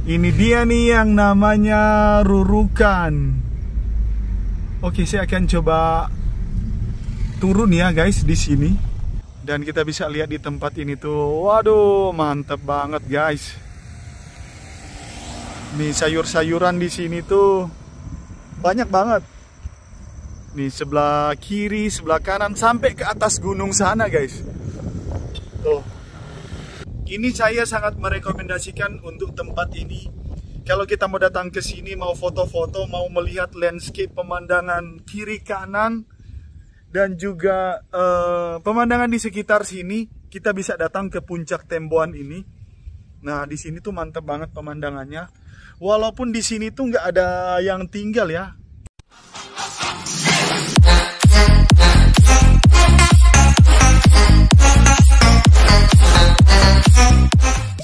Ini dia nih yang namanya Rurukan. Oke, saya akan coba turun ya guys di sini. Dan kita bisa lihat di tempat ini tuh. Waduh, mantep banget guys. Nih sayur-sayuran di sini tuh banyak banget. Nih sebelah kiri, sebelah kanan sampai ke atas gunung sana guys. Tuh. Ini saya sangat merekomendasikan untuk tempat ini. Kalau kita mau datang ke sini, mau foto-foto, mau melihat landscape pemandangan kiri kanan dan juga pemandangan di sekitar sini, kita bisa datang ke puncak Temboan ini. Nah, di sini tuh mantep banget pemandangannya. Walaupun di sini tuh nggak ada yang tinggal ya.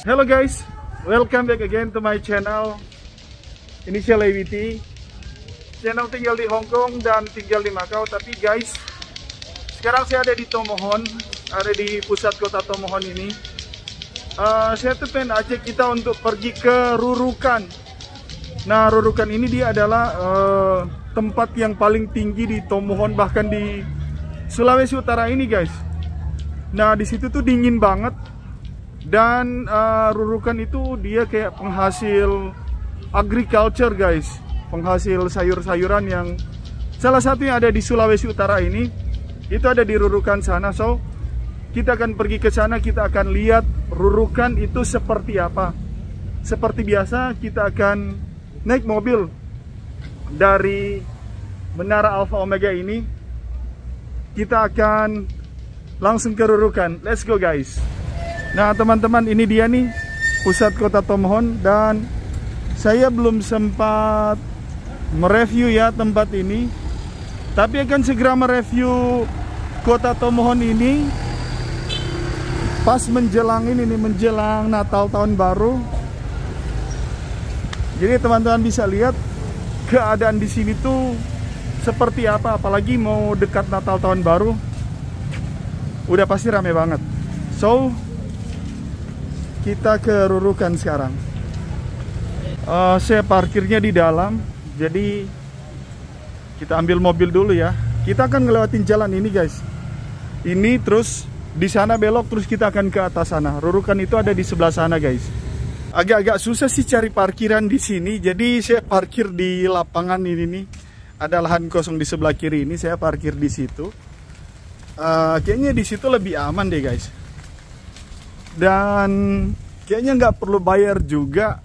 Hello guys, welcome back again to my channel Initial AWT. Channel tinggal di Hong Kong dan tinggal di Macau. Tapi guys, sekarang saya ada di Tomohon, ada di pusat kota Tomohon ini. Saya tuh pengen ajak kita untuk pergi ke Rurukan. Nah, Rurukan ini dia adalah tempat yang paling tinggi di Tomohon, bahkan di Sulawesi Utara ini guys. Nah, di situ tuh dingin banget. Dan Rurukan itu dia kayak penghasil agriculture guys, penghasil sayur-sayuran yang salah satu yang ada di Sulawesi Utara ini, itu ada di Rurukan sana. So kita akan pergi ke sana, kita akan lihat Rurukan itu seperti apa. Seperti biasa kita akan naik mobil dari Menara Alpha Omega ini, kita akan langsung ke Rurukan. Let's go guys. Nah teman-teman, ini dia nih pusat kota Tomohon. Dan saya belum sempat mereview ya tempat ini, tapi akan segera mereview kota Tomohon ini pas menjelang ini nih, menjelang Natal tahun baru. Jadi teman-teman bisa lihat keadaan di sini tuh seperti apa, apalagi mau dekat Natal tahun baru, udah pasti rame banget. So kita ke Rurukan sekarang. Saya parkirnya di dalam, jadi kita ambil mobil dulu ya. Kita akan ngelewatin jalan ini guys. Ini terus di sana belok, terus kita akan ke atas sana. Rurukan itu ada di sebelah sana guys. Agak-agak susah sih cari parkiran di sini, jadi saya parkir di lapangan ini nih. Ada lahan kosong di sebelah kiri ini, saya parkir di situ. Kayaknya di situ lebih aman deh guys. Dan kayaknya nggak perlu bayar juga.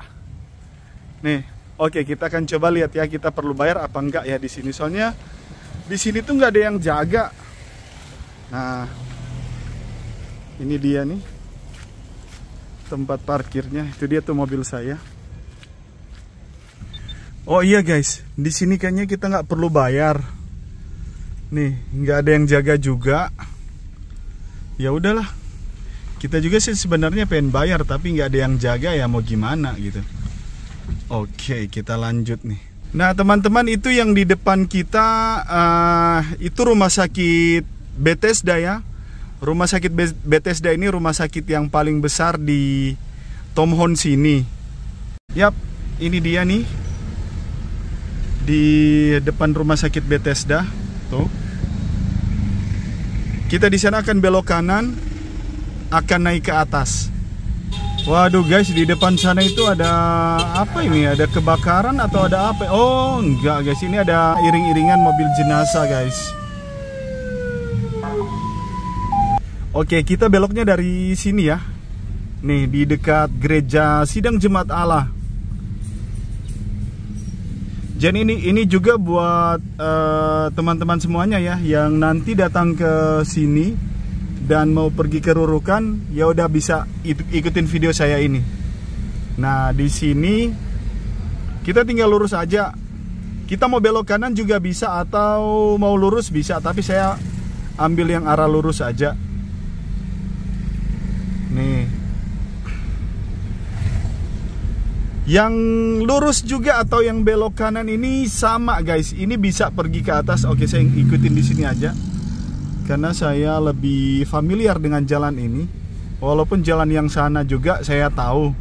Nih, oke, kita akan coba lihat ya, kita perlu bayar apa enggak ya di sini. Soalnya di sini tuh nggak ada yang jaga. Nah, ini dia nih tempat parkirnya. Itu dia tuh mobil saya. Oh iya guys, di sini kayaknya kita nggak perlu bayar. Nih, nggak ada yang jaga juga. Ya udahlah. Kita juga sih sebenarnya pengen bayar, tapi nggak ada yang jaga ya, mau gimana gitu. Oke, kita lanjut nih. Nah teman-teman, itu yang di depan kita itu rumah sakit Bethesda ya. Rumah sakit Bethesda ini rumah sakit yang paling besar di Tomohon sini. Yap, ini dia nih di depan rumah sakit Bethesda. Tuh. Kita di sana akan belok kanan, akan naik ke atas. Waduh guys, di depan sana itu ada apa ini? Ada kebakaran atau ada apa? Oh enggak guys, ini ada iring-iringan mobil jenazah guys. Oke, kita beloknya dari sini ya. Nih, di dekat gereja Sidang Jemaat Allah. Jadi ini juga buat teman-teman semuanya ya, yang nanti datang ke sini dan mau pergi ke Rurukan, ya udah bisa ikutin video saya ini. Nah, di sini kita tinggal lurus aja. Kita mau belok kanan juga bisa, atau mau lurus bisa, tapi saya ambil yang arah lurus aja. Nih. Yang lurus juga atau yang belok kanan ini sama guys. Ini bisa pergi ke atas. Oke, saya ikutin di sini aja, karena saya lebih familiar dengan jalan ini. Walaupun jalan yang sana juga saya tahu.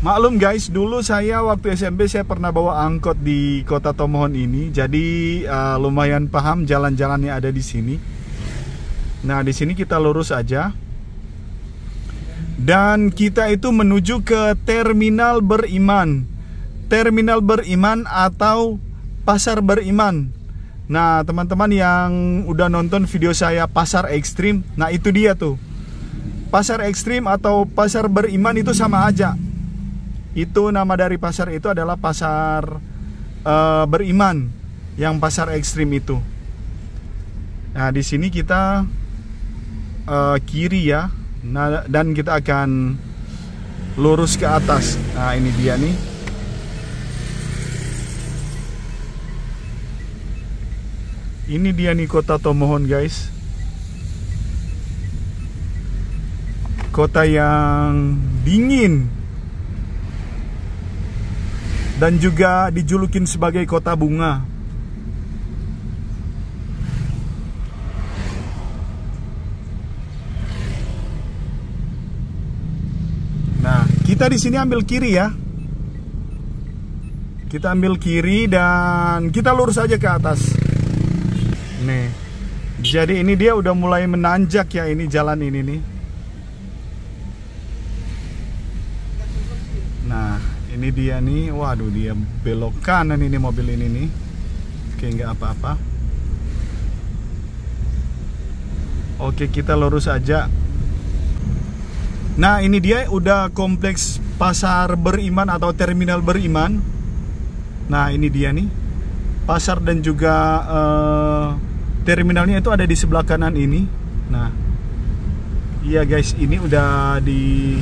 Maklum guys, dulu saya waktu SMP saya pernah bawa angkot di kota Tomohon ini, jadi lumayan paham jalan-jalannya ada di sini. Nah, di sini kita lurus aja. Dan kita itu menuju ke Terminal Beriman. Terminal Beriman atau Pasar Beriman. Nah, teman-teman yang udah nonton video saya Pasar Ekstrim, nah itu dia tuh. Pasar Ekstrim atau Pasar Beriman itu sama aja. Itu nama dari pasar itu adalah Pasar Beriman, yang Pasar Ekstrim itu. Nah, di sini kita kiri ya. Nah, dan kita akan lurus ke atas. Nah, ini dia nih. Ini dia nih kota Tomohon guys. Kota yang dingin. Dan juga dijulukin sebagai kota bunga. Nah, kita di sini ambil kiri ya. Kita ambil kiri dan kita lurus aja ke atas. Nih. Jadi ini dia udah mulai menanjak ya, ini jalan ini nih. Nah, ini dia nih. Waduh, dia belok kanan ini mobil ini nih. Oke, nggak apa-apa. Oke, kita lurus aja. Nah, ini dia udah kompleks Pasar Beriman atau Terminal Beriman. Nah, ini dia nih. Pasar dan juga terminalnya itu ada di sebelah kanan ini. Nah, iya guys, ini udah di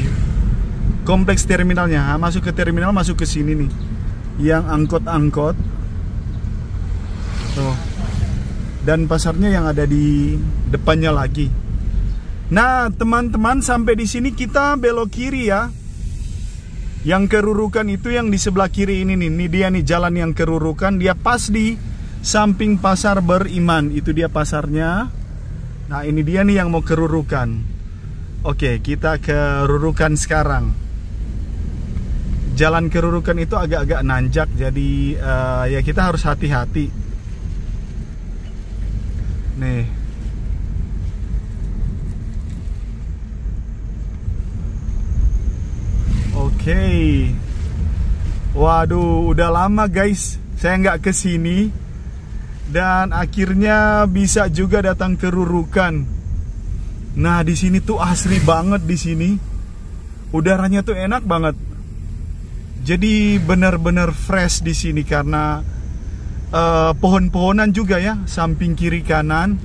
kompleks terminalnya. Masuk ke terminal, masuk ke sini nih. Yang angkot-angkot. Tuh. Dan pasarnya yang ada di depannya lagi. Nah, teman-teman, sampai di sini kita belok kiri ya. Yang kerurukan itu yang di sebelah kiri ini nih. Ini dia nih jalan yang kerurukan. Dia pas di samping Pasar Beriman. Itu dia pasarnya. Nah, ini dia nih yang mau kerurukan. Oke, kita kerurukan sekarang. Jalan kerurukan itu agak-agak nanjak. Jadi ya kita harus hati-hati. Nih. Oke. Waduh, udah lama guys saya nggak kesini. Dan akhirnya bisa juga datang ke Rurukan. Nah, di sini tuh asri banget di sini. Udaranya tuh enak banget. Jadi benar-benar fresh di sini karena pohon-pohonan juga ya, samping kiri kanan.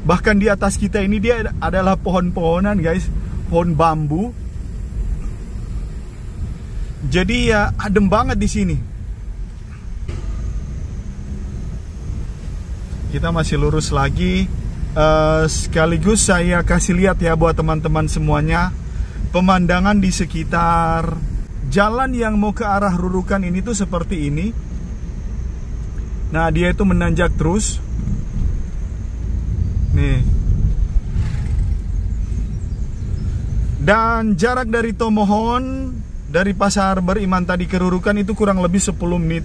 Bahkan di atas kita ini dia adalah pohon-pohonan guys, pohon bambu. Jadi ya adem banget di sini. Kita masih lurus lagi. Sekaligus saya kasih lihat ya buat teman-teman semuanya pemandangan di sekitar jalan yang mau ke arah Rurukan ini tuh seperti ini. Nah, dia itu menanjak terus. Nih. Dan jarak dari Tomohon, dari Pasar Beriman tadi ke Rurukan itu kurang lebih 10 menit.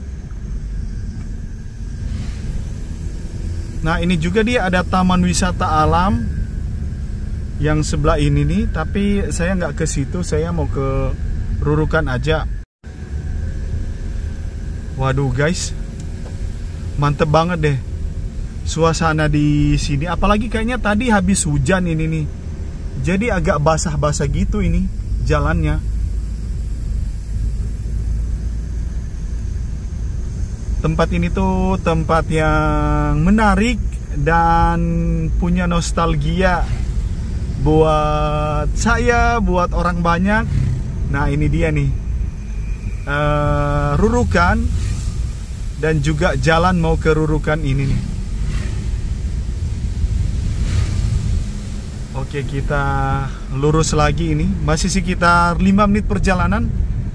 Nah, ini juga dia ada taman wisata alam yang sebelah ini nih, tapi saya nggak ke situ, saya mau ke Rurukan aja. Waduh guys, mantep banget deh suasana di sini. Apalagi kayaknya tadi habis hujan ini nih, jadi agak basah-basah gitu ini jalannya. Tempat ini tuh tempat yang menarik dan punya nostalgia buat saya, buat orang banyak. Nah, ini dia nih Rurukan dan juga jalan mau ke Rurukan ini nih. Oke, kita lurus lagi ini. Masih sekitar 5 menit perjalanan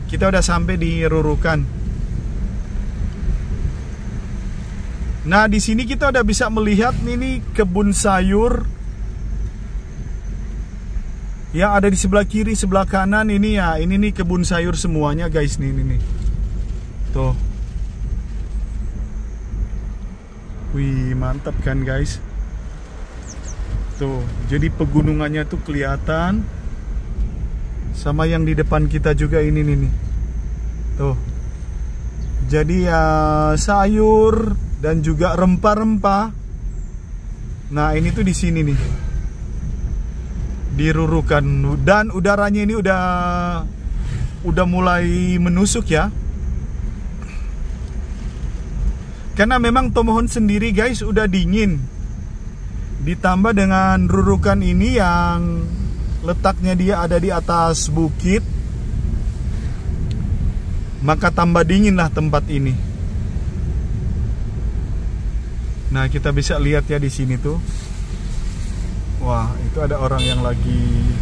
kita udah sampai di Rurukan. Nah, di sini kita udah bisa melihat ini kebun sayur. Yang ada di sebelah kiri, sebelah kanan ini ya, ini nih kebun sayur semuanya guys nih, ini nih. Tuh. Wih, mantap kan guys. Tuh, jadi pegunungannya tuh kelihatan. Sama yang di depan kita juga ini nih. Tuh. Jadi ya sayur dan juga rempah-rempah. Nah, ini tuh di sini nih. Di Rurukan, dan udaranya ini udah mulai menusuk ya. Karena memang Tomohon sendiri guys udah dingin. Ditambah dengan Rurukan ini yang letaknya dia ada di atas bukit, maka tambah dingin lah tempat ini. Nah, kita bisa lihat ya di sini tuh. Wah, itu ada orang yang lagi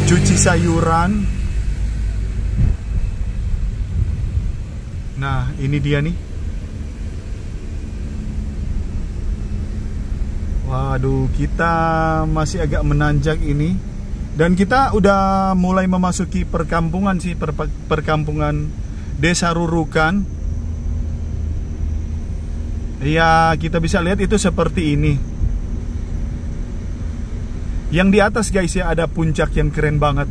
cuci sayuran. Nah, ini dia nih. Waduh, kita masih agak menanjak ini. Dan kita udah mulai memasuki perkampungan sih, perkampungan Desa Rurukan. Ya, kita bisa lihat itu seperti ini. Yang di atas guys ya, ada puncak yang keren banget.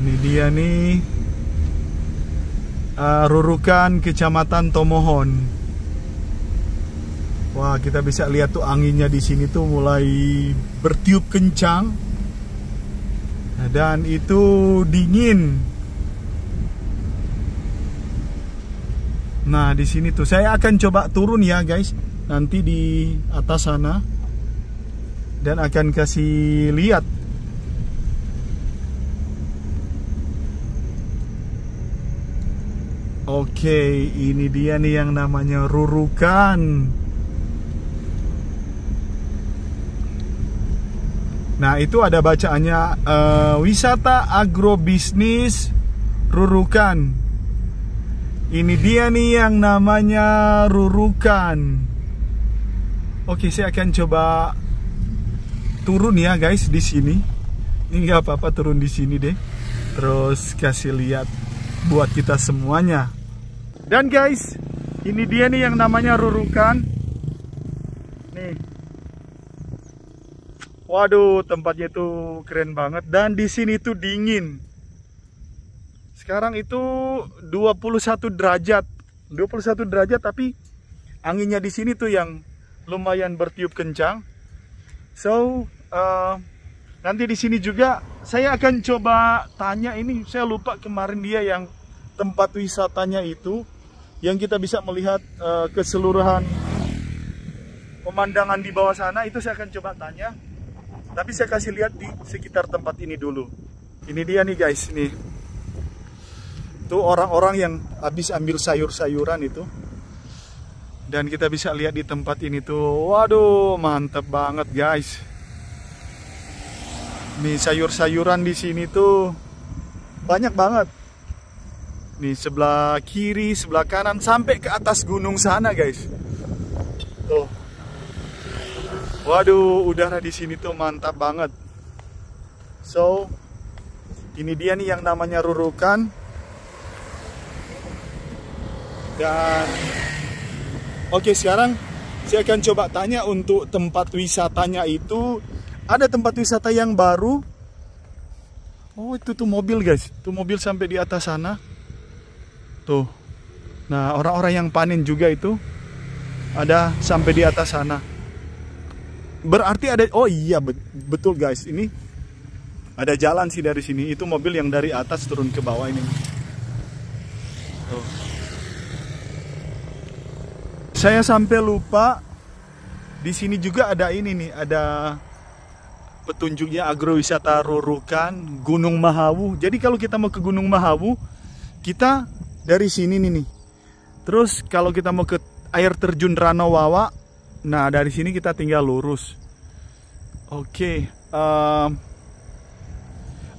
Ini dia nih, Rurukan, Kecamatan Tomohon. Wah, kita bisa lihat tuh anginnya di sini tuh mulai bertiup kencang. Dan itu dingin. Nah, di sini tuh saya akan coba turun ya guys, nanti di atas sana, dan akan kasih lihat. Oke, ini dia nih yang namanya Rurukan. Nah, itu ada bacaannya wisata agrobisnis Rurukan. Ini dia nih yang namanya Rurukan. Oke, saya akan coba turun ya guys di sini. Ini nggak apa-apa turun di sini deh. Terus kasih lihat buat kita semuanya. Dan guys, ini dia nih yang namanya Rurukan. Nih. Waduh, tempatnya tuh keren banget. Dan di sini tuh dingin. Sekarang itu 21 derajat. 21 derajat, tapi anginnya di sini tuh yang lumayan bertiup kencang. So, nanti di sini juga saya akan coba tanya ini. Saya lupa kemarin dia yang tempat wisatanya itu, yang kita bisa melihat keseluruhan pemandangan di bawah sana. Itu saya akan coba tanya. Tapi saya kasih lihat di sekitar tempat ini dulu. Ini dia nih guys, nih. Tuh orang-orang yang habis ambil sayur-sayuran itu. Dan kita bisa lihat di tempat ini tuh. Waduh, mantap banget guys. Nih sayur-sayuran di sini tuh banyak banget. Nih sebelah kiri, sebelah kanan, sampai ke atas gunung sana guys. Tuh. Waduh, udara di sini tuh mantap banget. So, ini dia nih yang namanya Rurukan. Dan oke, sekarang saya akan coba tanya untuk tempat wisatanya itu. Ada tempat wisata yang baru. Oh, itu tuh mobil guys. Tuh mobil sampai di atas sana. Tuh. Nah, orang-orang yang panen juga itu ada sampai di atas sana. Berarti ada, oh iya betul guys, ini ada jalan sih dari sini. Itu mobil yang dari atas turun ke bawah ini. Tuh. Saya sampai lupa, di sini juga ada ini nih, ada petunjuknya agrowisata Rurukan, Gunung Mahawu. Jadi kalau kita mau ke Gunung Mahawu, kita dari sini nih. Terus kalau kita mau ke air terjun Ranowawa, nah dari sini kita tinggal lurus. Oke,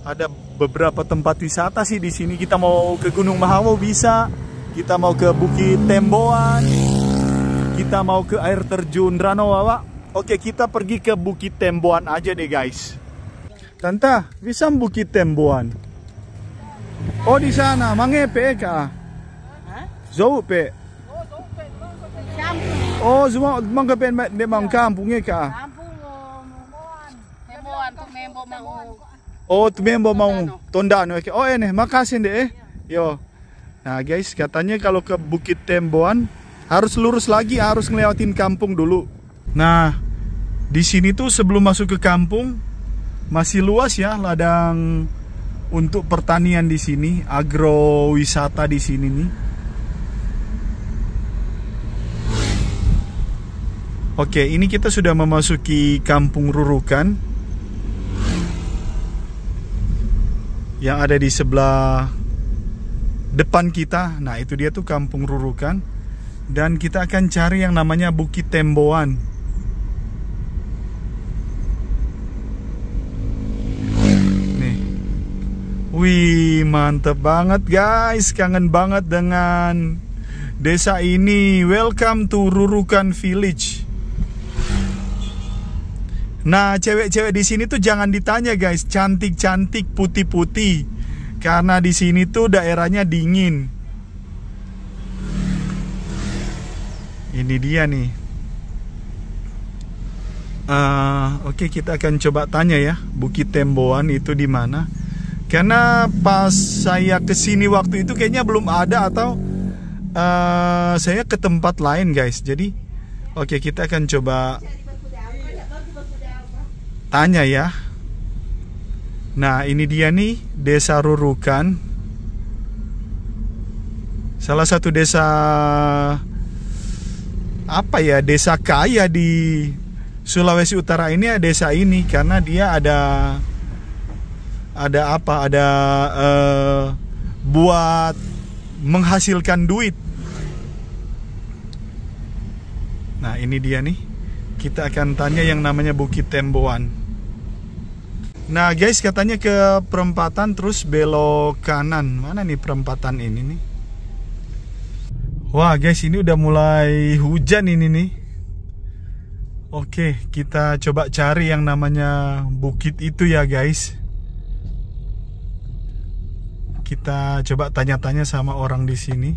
ada beberapa tempat wisata sih di sini. Kita mau ke Gunung Mahawu bisa, Kita mau ke Bukit Temboan. Kita mau ke air terjun Ranowawa. Oke, kita pergi ke Bukit Temboan aja deh guys. Tante, bisa Bukit Temboan? Oh di sana, mangepe kah? Jauh pe. Oh, semua mangkapen de mang kampungnya kah? Oh, tumembo mau tondano. Oh, ini makasih deh. Yo. Nah, guys, katanya kalau ke Bukit Temboan harus lurus lagi, harus ngelewatin kampung dulu. Nah, di sini tuh sebelum masuk ke kampung masih luas ya ladang untuk pertanian di sini, agrowisata di sini nih. Oke, ini kita sudah memasuki Kampung Rurukan yang ada di sebelah depan kita. Nah, itu dia tuh Kampung Rurukan. Dan kita akan cari yang namanya Bukit Temboan. Wih, mantep banget guys. Kangen banget dengan desa ini. Welcome to Rurukan Village. Nah, cewek-cewek di sini tuh jangan ditanya guys, cantik-cantik, putih-putih. Karena di sini tuh daerahnya dingin. Ini dia nih. Oke, kita akan coba tanya ya, Bukit Temboan itu di mana? Karena pas saya kesini waktu itu kayaknya belum ada atau saya ke tempat lain guys. Jadi oke, kita akan coba tanya ya. Nah, ini dia nih Desa Rurukan. Salah satu desa apa ya, desa kaya di Sulawesi Utara ini ya, desa ini karena dia ada apa, ada buat menghasilkan duit. Nah, ini dia nih. Kita akan tanya yang namanya Bukit Temboan. Nah guys, katanya ke perempatan terus belok kanan. Mana nih perempatan ini nih? Wah guys, ini udah mulai hujan ini nih. Oke, kita coba cari yang namanya bukit itu ya guys. Kita coba tanya-tanya sama orang di sini.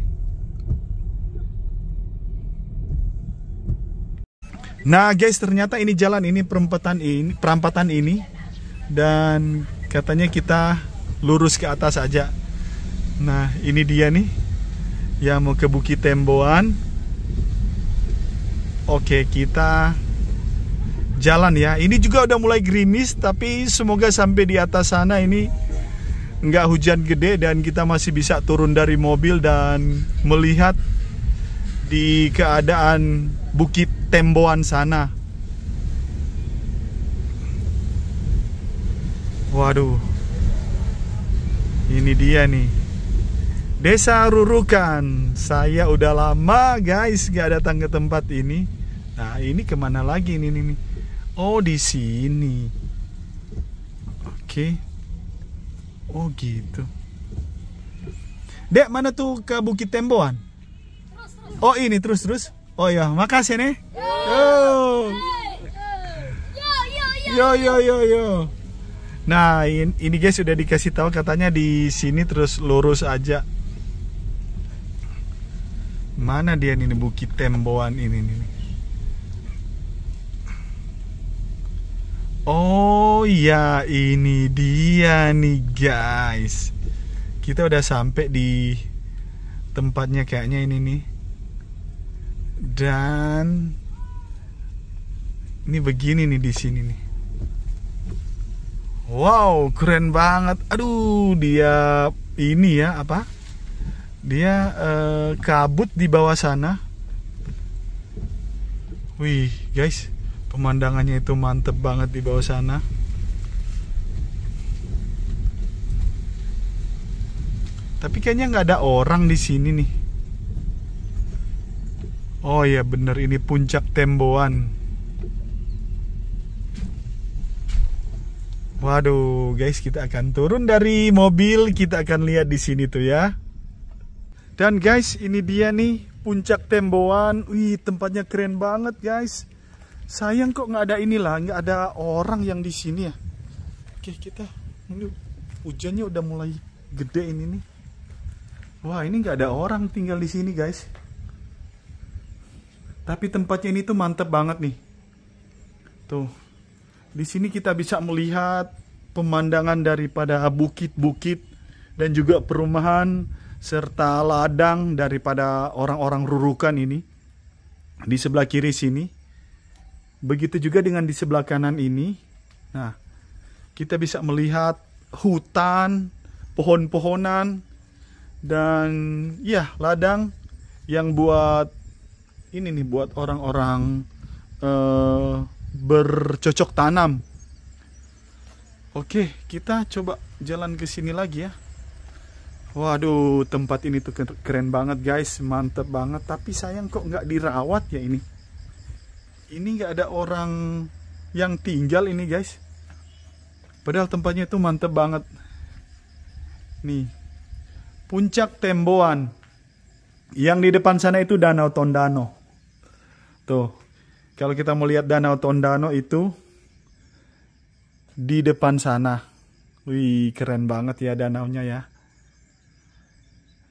Nah guys, ternyata ini jalan ini perampatan ini dan katanya kita lurus ke atas aja. Nah, ini dia nih yang mau ke Bukit Temboan. Oke, kita jalan ya. Ini juga udah mulai gerimis, tapi semoga sampai di atas sana ini nggak hujan gede dan kita masih bisa turun dari mobil dan melihat di keadaan Bukit Temboan sana. Waduh, ini dia nih Desa Rurukan. Saya udah lama guys gak datang ke tempat ini. Nah, ini kemana lagi ini nih? Oh, di sini. Oke. Oh gitu. Dek, mana tuh ke Bukit Temboan? Oh, ini terus. Oh ya, makasih nih. Yo. Nah, ini guys sudah dikasih tahu katanya di sini terus lurus aja. Mana dia nih Bukit Temboan ini nih? Oh ya, ini dia nih guys. Kita udah sampai di tempatnya kayaknya ini nih. Dan ini begini nih di sini nih. Wow, keren banget. Aduh, dia ini ya apa? Dia kabut di bawah sana. Wih, guys, pemandangannya itu mantep banget di bawah sana. Tapi kayaknya nggak ada orang di sini nih. Oh ya bener, ini puncak Temboan. Waduh, guys, kita akan turun dari mobil, kita akan lihat di sini tuh ya. Dan guys, ini dia nih puncak Temboan. Wih, tempatnya keren banget guys. Sayang kok nggak ada inilah, nggak ada orang yang di sini ya. Oke, kita ini hujannya udah mulai gede ini nih. Wah, ini nggak ada orang tinggal di sini guys. Tapi tempatnya ini tuh mantep banget nih. Tuh, di sini kita bisa melihat pemandangan daripada bukit-bukit dan juga perumahan serta ladang daripada orang-orang Rurukan ini di sebelah kiri sini. Begitu juga dengan di sebelah kanan ini. Nah, kita bisa melihat hutan, pohon-pohonan, dan ya ladang yang buat ini nih, buat orang-orang bercocok tanam. Oke, kita coba jalan ke sini lagi ya. Waduh, tempat ini tuh keren banget guys, mantep banget. Tapi sayang kok nggak dirawat ya ini. Ini nggak ada orang yang tinggal ini guys. Padahal tempatnya tuh mantep banget. Nih, puncak Temboan. Yang di depan sana itu Danau Tondano. Tuh, kalau kita mau lihat Danau Tondano itu di depan sana. Wih, keren banget ya danaunya ya.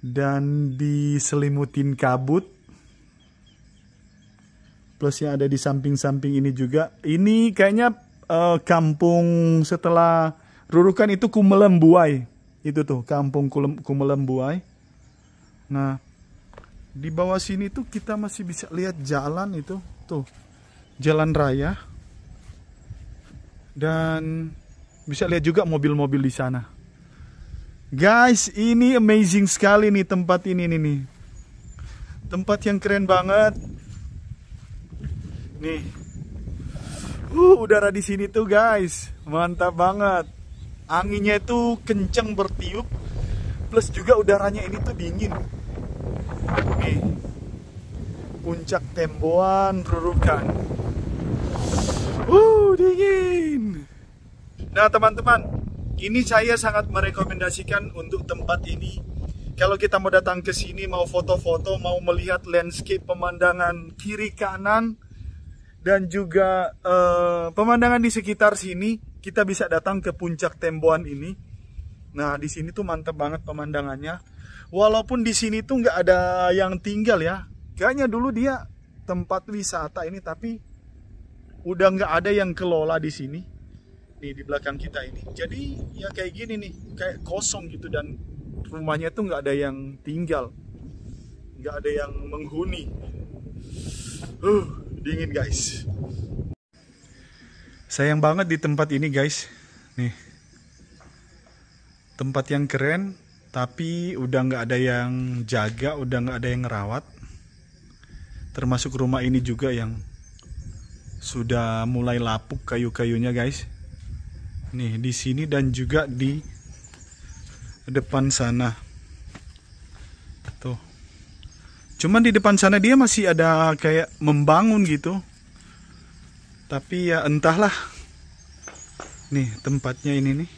Dan diselimutin kabut. Plus yang ada di samping-samping ini juga. Ini kayaknya kampung setelah Rurukan itu Kumelembuai. Itu tuh kampung Kumelembuai. Nah, di bawah sini tuh kita masih bisa lihat jalan itu. Tuh, jalan raya. Dan bisa lihat juga mobil-mobil di sana. Guys, ini amazing sekali nih tempat ini nih. Tempat yang keren banget. Nih. Udara di sini tuh guys, mantap banget. Anginnya itu kenceng bertiup, plus juga udaranya ini tuh dingin. Nih. Puncak Temboan Rurukan. Dingin. Nah, teman-teman, ini saya sangat merekomendasikan untuk tempat ini. Kalau kita mau datang ke sini, mau foto-foto, mau melihat landscape pemandangan kiri kanan dan juga pemandangan di sekitar sini, kita bisa datang ke puncak Temboan ini. Nah, di sini tuh mantap banget pemandangannya. Walaupun di sini tuh nggak ada yang tinggal ya. Kayaknya dulu dia tempat wisata ini, tapi udah nggak ada yang kelola di sini. Nih di belakang kita ini. Jadi ya kayak gini nih, kayak kosong gitu, dan rumahnya tuh nggak ada yang tinggal, nggak ada yang menghuni. Dingin guys. Sayang banget di tempat ini guys. Nih, tempat yang keren, tapi udah nggak ada yang jaga, udah nggak ada yang ngerawat. Termasuk rumah ini juga yang sudah mulai lapuk kayu-kayunya guys. Nih di sini dan juga di depan sana. Tuh. Cuman di depan sana dia masih ada kayak membangun gitu. Tapi ya entahlah. Nih tempatnya ini nih.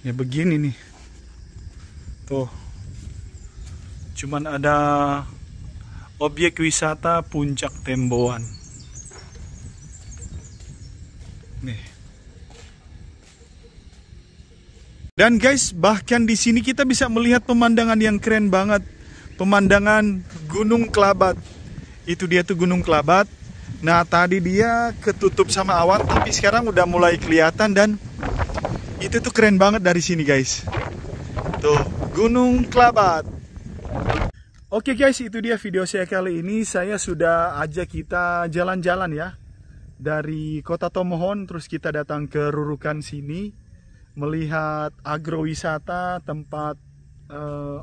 Ya begini nih. Tuh. Cuman ada objek wisata Puncak Temboan. Nih. Dan guys, bahkan di sini kita bisa melihat pemandangan yang keren banget. Pemandangan Gunung Kelabat. Itu dia tuh Gunung Kelabat. Nah, tadi dia ketutup sama awan, tapi sekarang udah mulai kelihatan, dan itu tuh keren banget dari sini guys. Tuh, Gunung Kelabat. Oke guys, itu dia video saya kali ini. Saya sudah ajak kita jalan-jalan ya. Dari Kota Tomohon, terus kita datang ke Rurukan sini. Melihat agrowisata, tempat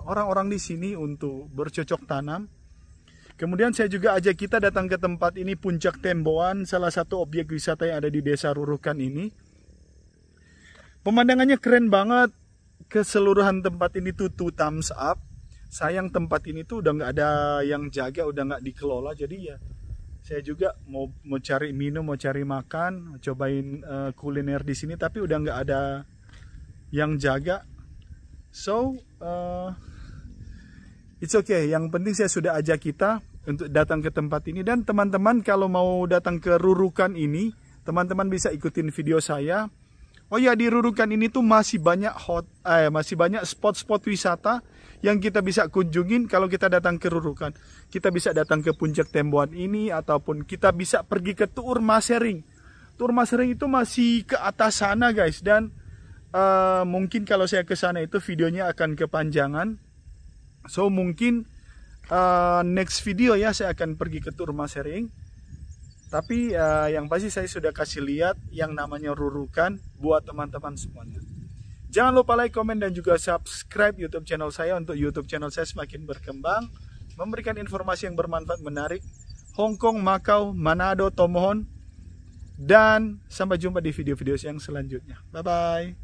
orang-orang di sini untuk bercocok tanam. Kemudian saya juga ajak kita datang ke tempat ini, Puncak Temboan, salah satu objek wisata yang ada di Desa Rurukan ini. Pemandangannya keren banget. Keseluruhan tempat ini tuh thumbs up. Sayang tempat ini tuh udah nggak ada yang jaga, udah nggak dikelola. Jadi ya saya juga mau cari minum, mau cari makan, cobain kuliner di sini, tapi udah nggak ada yang jaga. So It's okay, yang penting saya sudah ajak kita untuk datang ke tempat ini. Dan teman-teman kalau mau datang ke Rurukan ini, teman-teman bisa ikutin video saya. Oh ya, di Rurukan ini tuh masih banyak spot-spot wisata yang kita bisa kunjungin kalau kita datang ke Rurukan. Kita bisa datang ke Puncak Temboan ini, ataupun kita bisa pergi ke Tuur Masering. Tuur Masering itu masih ke atas sana guys, dan mungkin kalau saya ke sana itu videonya akan kepanjangan. So mungkin next video ya saya akan pergi ke Tuur Masering. Tapi yang pasti saya sudah kasih lihat yang namanya Rurukan buat teman-teman semuanya. Jangan lupa like, komen, dan juga subscribe YouTube channel saya untuk YouTube channel saya semakin berkembang, memberikan informasi yang bermanfaat, menarik, Hong Kong, Macau, Manado, Tomohon. Dan sampai jumpa di video-video yang selanjutnya. Bye-bye.